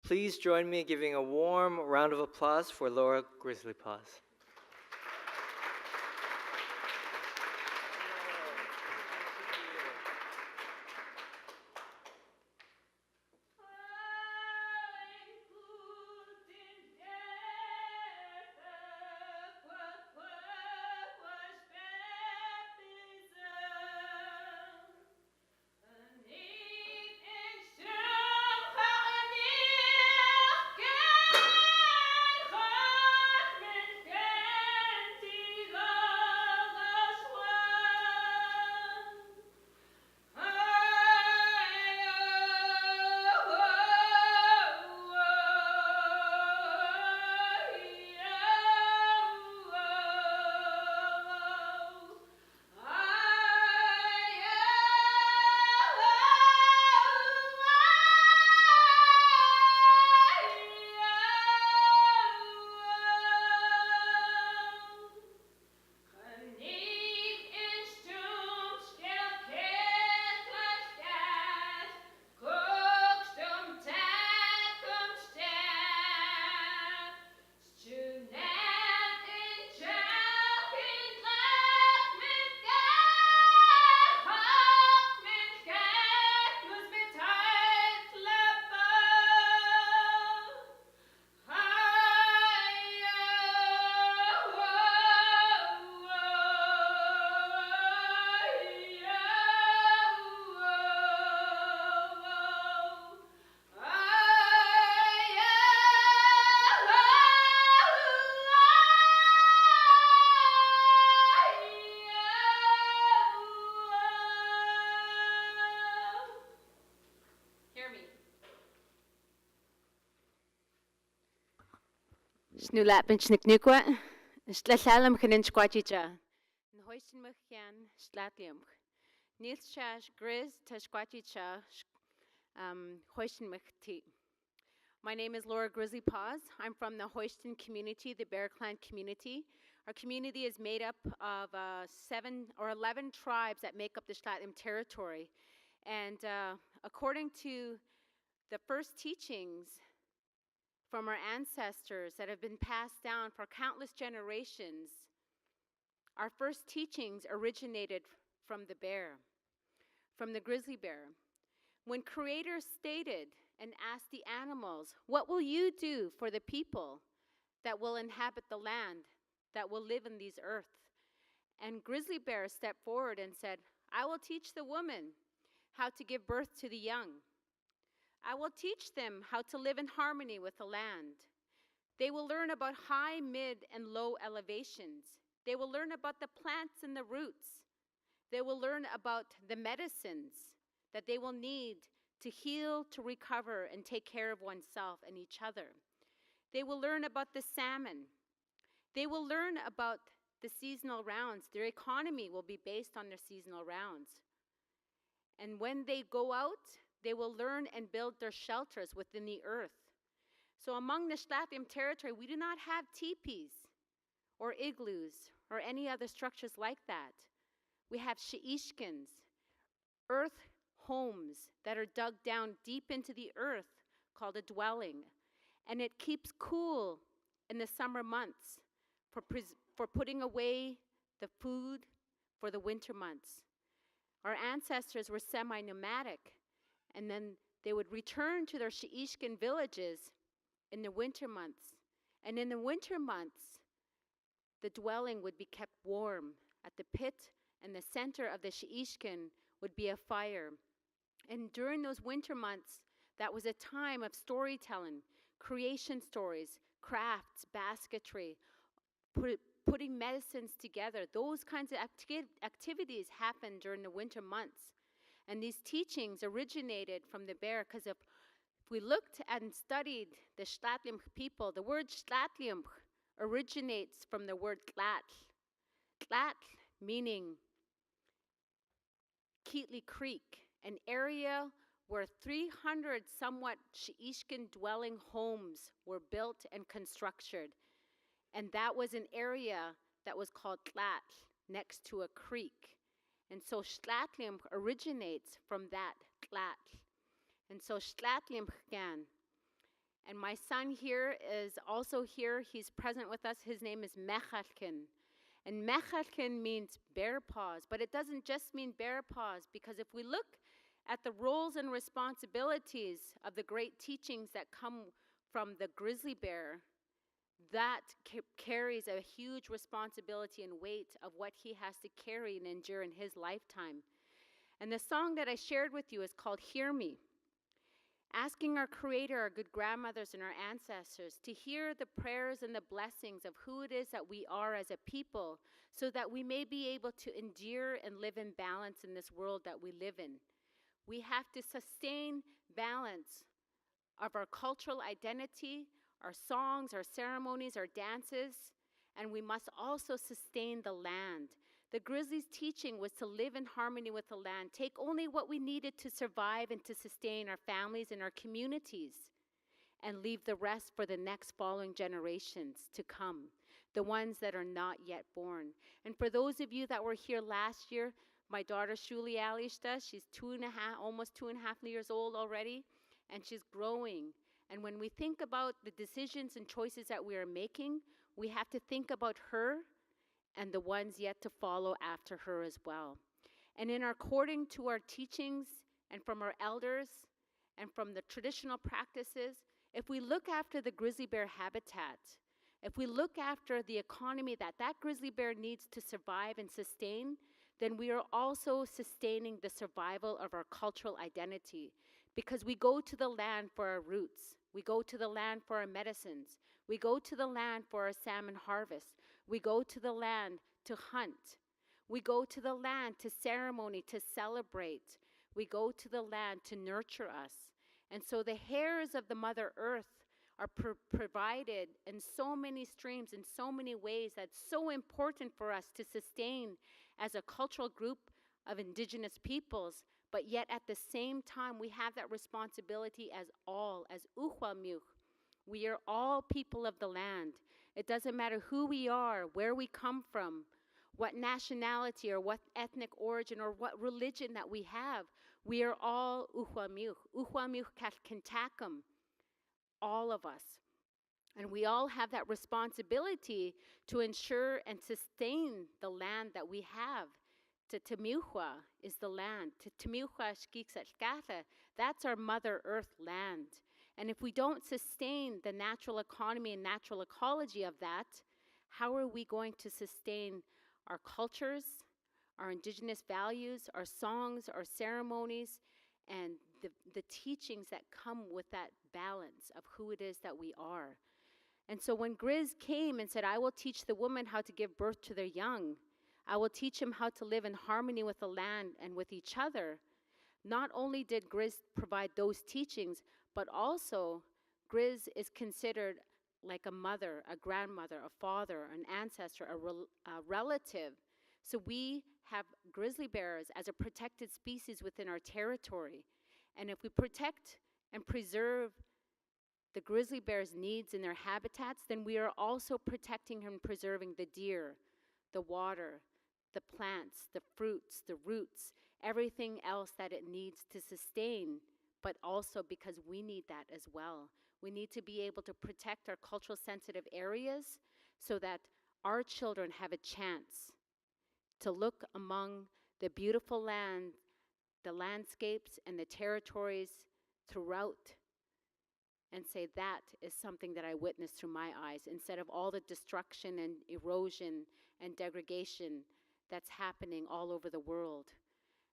Please join me in giving a warm round of applause for Laura Grizzly Paws. Snulat ben schniknukwa, shlalam kenen squachicha. Nhoistin mchian slatlium. Nils chash grizz ta squachicha hoistin mchti. My name is Laura Grizzly Paws. I'm from the Hoiston community, the Bear Clan community. Our community is made up of 7 or 11 tribes that make up the Slatlium territory. And according to the first teachings from our ancestors that have been passed down for countless generations, our first teachings originated from the bear, from the grizzly bear. When Creator stated and asked the animals, "What will you do for the people that will inhabit the land, that will live in these earth?" And grizzly bear stepped forward and said, "I will teach the woman how to give birth to the young. I will teach them how to live in harmony with the land. They will learn about high, mid, and low elevations. They will learn about the plants and the roots. They will learn about the medicines that they will need to heal, to recover, and take care of oneself and each other. They will learn about the salmon. They will learn about the seasonal rounds. Their economy will be based on their seasonal rounds. And when they go out, they will learn and build their shelters within the earth. So among the Slatlium territory, we do not have teepees or igloos or any other structures like that. We have sheishkins, earth homes that are dug down deep into the earth called a dwelling. And it keeps cool in the summer months for putting away the food for the winter months. Our ancestors were semi-nomadic, and then they would return to their sheishkin villages in the winter months. And in the winter months, the dwelling would be kept warm. At the pit and the center of the sheishkin would be a fire. And during those winter months, that was a time of storytelling, creation stories, crafts, basketry, putting medicines together. Those kinds of activities happened during the winter months. And these teachings originated from the bear because if we looked and studied the Slatlium people, the word Slatlium originates from the word tlatl. Tlatl meaning Keatley Creek, an area where 300 somewhat sheishkin dwelling homes were built and constructed. And that was an area that was called Tlatl, next to a creek. And so Slatlium originates from that Tlatl. And so Slatlium And my son here is also here. He's present with us. His name is Mechalkin. And Mechalkin means bear paws, but it doesn't just mean bear paws, because if we look at the roles and responsibilities of the great teachings that come from the grizzly bear, that carries a huge responsibility and weight of what he has to carry and endure in his lifetime. And the song that I shared with you is called Hear Me. Asking our Creator, our good grandmothers and our ancestors to hear the prayers and the blessings of who it is that we are as a people, so that we may be able to endure and live in balance in this world that we live in. We have to sustain balance of our cultural identity, our songs, our ceremonies, our dances, and we must also sustain the land. The Grizzlies' teaching was to live in harmony with the land, take only what we needed to survive and to sustain our families and our communities, and leave the rest for the next following generations to come, the ones that are not yet born. And for those of you that were here last year, my daughter Shuli Alishta, she's almost 2.5 years old already, and she's growing. And when we think about the decisions and choices that we are making, we have to think about her and the ones yet to follow after her as well. And according to our teachings and from our elders and from the traditional practices, if we look after the grizzly bear habitat, if we look after the economy that grizzly bear needs to survive and sustain, then we are also sustaining the survival of our cultural identity, because we go to the land for our roots. We go to the land for our medicines. We go to the land for our salmon harvest. We go to the land to hunt. We go to the land to ceremony, to celebrate. We go to the land to nurture us. And so the hairs of the Mother Earth are provided in so many streams, in so many ways, that's so important for us to sustain as a cultural group of indigenous peoples. But yet at the same time, we have that responsibility as Uhualmiuch. We are all people of the land. It doesn't matter who we are, where we come from, what nationality or what ethnic origin or what religion that we have. We are all Uhualmiuch. Uhualmiuch Kintakum, all of us. And we all have that responsibility to ensure and sustain the land that we have. Temiuhua is the land. Temiuhua Shkiksatkata, that's our Mother Earth land. And if we don't sustain the natural economy and natural ecology of that, how are we going to sustain our cultures, our indigenous values, our songs, our ceremonies, and the teachings that come with that balance of who it is that we are? And so when Grizz came and said, I will teach the women how to give birth to their young, I will teach them how to live in harmony with the land and with each other, not only did Grizz provide those teachings, but also Grizz is considered like a mother, a grandmother, a father, an ancestor, a relative. So we have grizzly bears as a protected species within our territory. And if we protect and preserve the grizzly bear's needs in their habitats, then we are also protecting and preserving the deer, the water, the plants, the fruits, the roots, everything else that it needs to sustain, but also because we need that as well. We need to be able to protect our cultural sensitive areas so that our children have a chance to look among the beautiful land, the landscapes and the territories throughout and say that is something that I witnessed through my eyes, instead of all the destruction and erosion and degradation that's happening all over the world.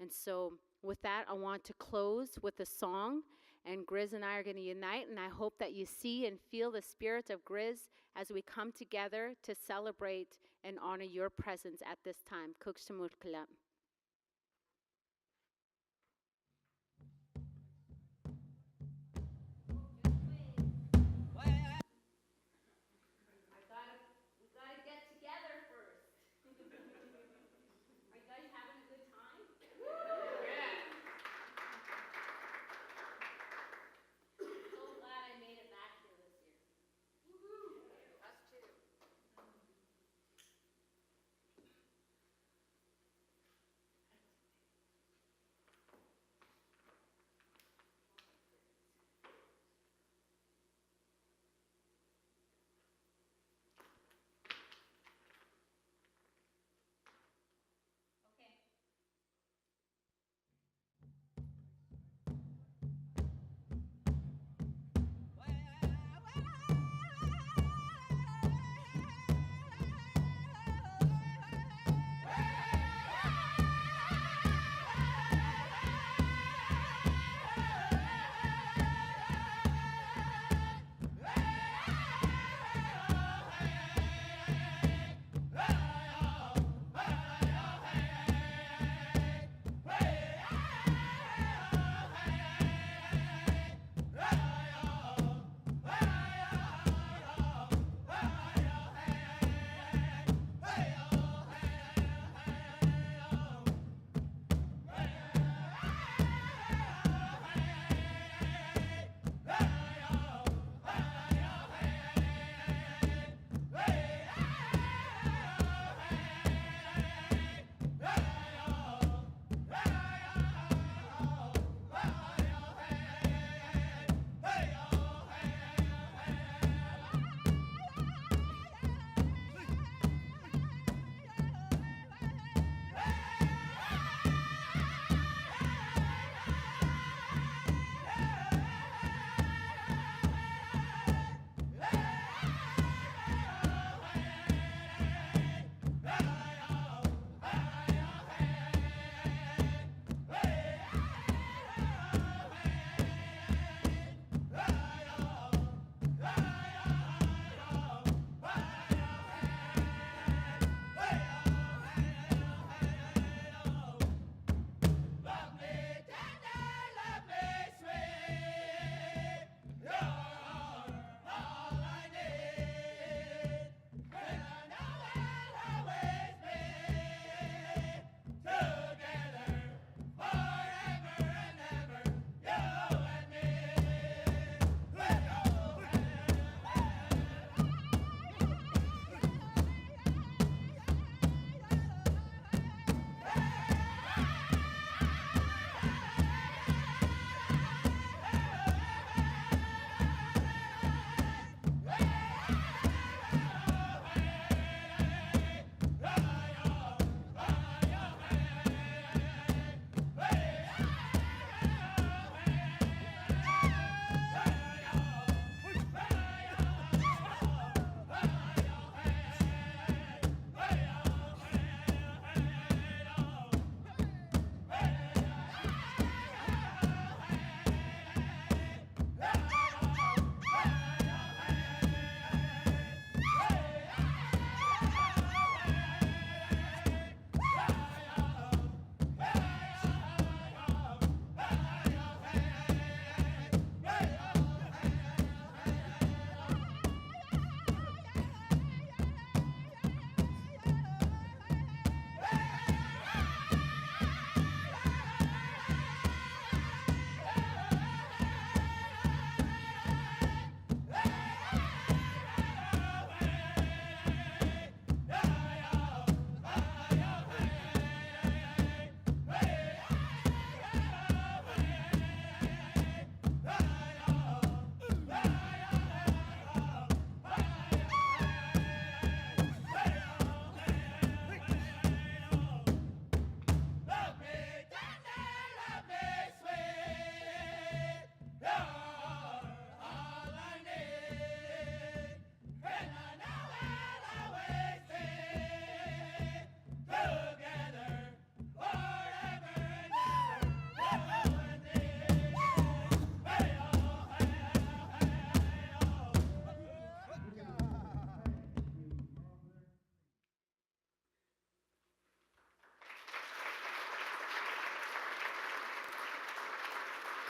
And so with that, I want to close with a song, and Grizz and I are going to unite, and I hope that you see and feel the spirit of Grizz as we come together to celebrate and honor your presence at this time. Kukshamurkala.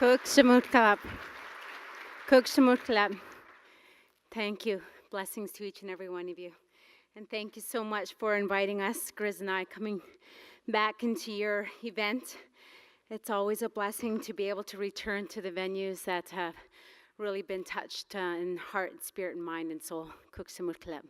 Cook Shamut Kalab. Cook Shamut Kalab. Thank you. Blessings to each and every one of you. And thank you so much for inviting us, Grizz and I, coming back into your event. It's always a blessing to be able to return to the venues that have really been touched in heart, spirit, and mind and soul. Cook Shamut Kalab.